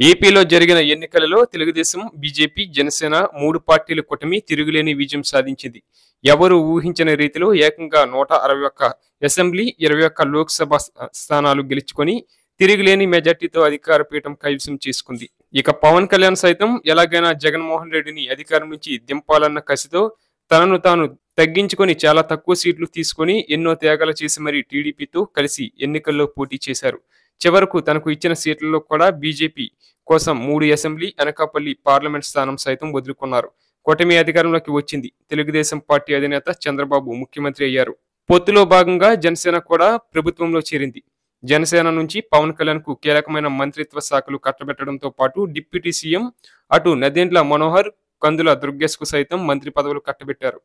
ఏపీలో జరిగిన ఎన్నికలలో తెలుగుదేశం, బీజేపీ, జనసేన 3 పార్టీల కూటమి తిరుగులేని విజయం సాధించింది. ఎవరూ ఊహించని రీతిలో ఏకంగా 161 అసెంబ్లీ, 21 లోక్సభ స్థానాలు గెలుచుకొని తిరుగులేని మెజార్టీతో అధికార పీఠం కైవసం చేసుకుంది. ఇక పవన్ కళ్యాణ్ సైతం ఎలాగైనా జగన్మోహన్ రెడ్డిని అధికారం నుంచి దింపాలన్న కసితో తనను తాను తగ్గించుకొని చాలా తక్కువ సీట్లు తీసుకొని ఎన్నో త్యాగాలు చేసి మరీ టీడీపీతో కలిసి ఎన్నికల్లో పోటీ చేశారు. చివరకు తనకు ఇచ్చిన సీట్లలో కూడా బీజేపీ కోసం 3 అసెంబ్లీ, అనకాపల్లి పార్లమెంట్ స్థానం సైతం వదులుకున్నారు. కూటమి అధికారంలోకి వచ్చింది. తెలుగుదేశం పార్టీ అధినేత చంద్రబాబు ముఖ్యమంత్రి అయ్యారు. పొత్తులో భాగంగా జనసేన కూడా ప్రభుత్వంలో చేరింది. జనసేన నుంచి పవన్ కళ్యాణ్ కు కీలకమైన మంత్రిత్వ శాఖలు కట్టబెట్టడంతో పాటు డిప్యూటీ సీఎం అటు నదెండ్ల మనోహర్, కందుల దుర్గేష్ కు సైతం మంత్రి పదవులు కట్టబెట్టారు.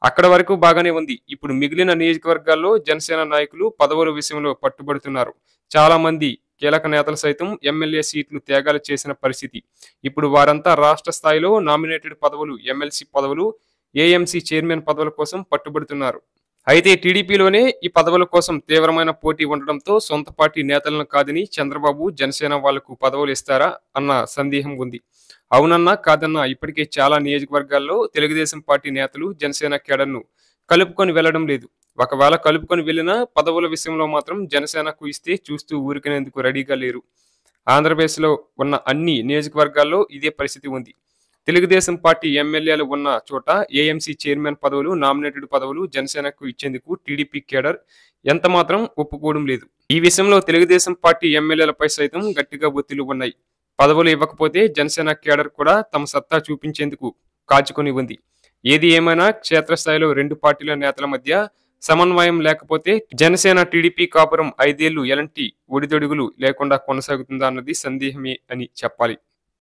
అక్కడ వరకు బాగానే ఉంది. ఇప్పుడు మిగిలిన నియోజకవర్గాల్లో జనసేన నాయకులు పదవుల విషయంలో పట్టుబడుతున్నారు. చాలా మంది కీలక నేతలు సైతం ఎమ్మెల్యే సీట్లు త్యాగాలు చేసిన పరిస్థితి. ఇప్పుడు వారంతా రాష్ట్ర స్థాయిలో నామినేటెడ్ పదవులు, ఎమ్మెల్సీ పదవులు, ఏఎంసీ చైర్మన్ పదవుల కోసం పట్టుబడుతున్నారు. అయితే టీడీపీలోనే ఈ పదవుల కోసం తీవ్రమైన పోటీ ఉండడంతో సొంత పార్టీ నేతలను కాదని చంద్రబాబు, జనసేన వాళ్లకు పదవులు ఇస్తారా అన్న సందేహం ఉంది. అవునన్నా కాదన్నా ఇప్పటికే చాలా నియోజకవర్గాల్లో తెలుగుదేశం పార్టీ నేతలు జనసేన కేడర్ను కలుపుకొని వెళ్లడం లేదు. ఒకవేళ కలుపుకొని వెళ్లినా పదవుల విషయంలో మాత్రం జనసేనకు ఇస్తే చూస్తూ ఊరికినేందుకు రెడీగా లేరు. ఆంధ్రప్రదేశ్లో ఉన్న అన్ని నియోజకవర్గాల్లో ఇదే పరిస్థితి ఉంది. తెలుగుదేశం పార్టీ ఎమ్మెల్యేలు ఉన్న చోట ఏఎంసీ చైర్మన్ పదవులు, నామినేటెడ్ పదవులు జనసేనకు ఇచ్చేందుకు టీడీపీ కేడర్ ఎంత మాత్రం ఒప్పుకోవడం లేదు. ఈ విషయంలో తెలుగుదేశం పార్టీ ఎమ్మెల్యేలపై సైతం గట్టిగా ఒత్తిళ్లు ఉన్నాయి. పదవులు ఇవ్వకపోతే జనసేన కేడర్ కూడా తమ సత్తా చూపించేందుకు కాచుకొని ఉంది. ఏది ఏమైనా క్షేత్రస్థాయిలో 2 పార్టీల నేతల మధ్య సమన్వయం లేకపోతే జనసేన టీడీపీ కాపురం 5 ఏళ్లు ఎలాంటి ఒడిదొడుగులు లేకుండా కొనసాగుతుందా అన్నది సందేహమే అని చెప్పాలి.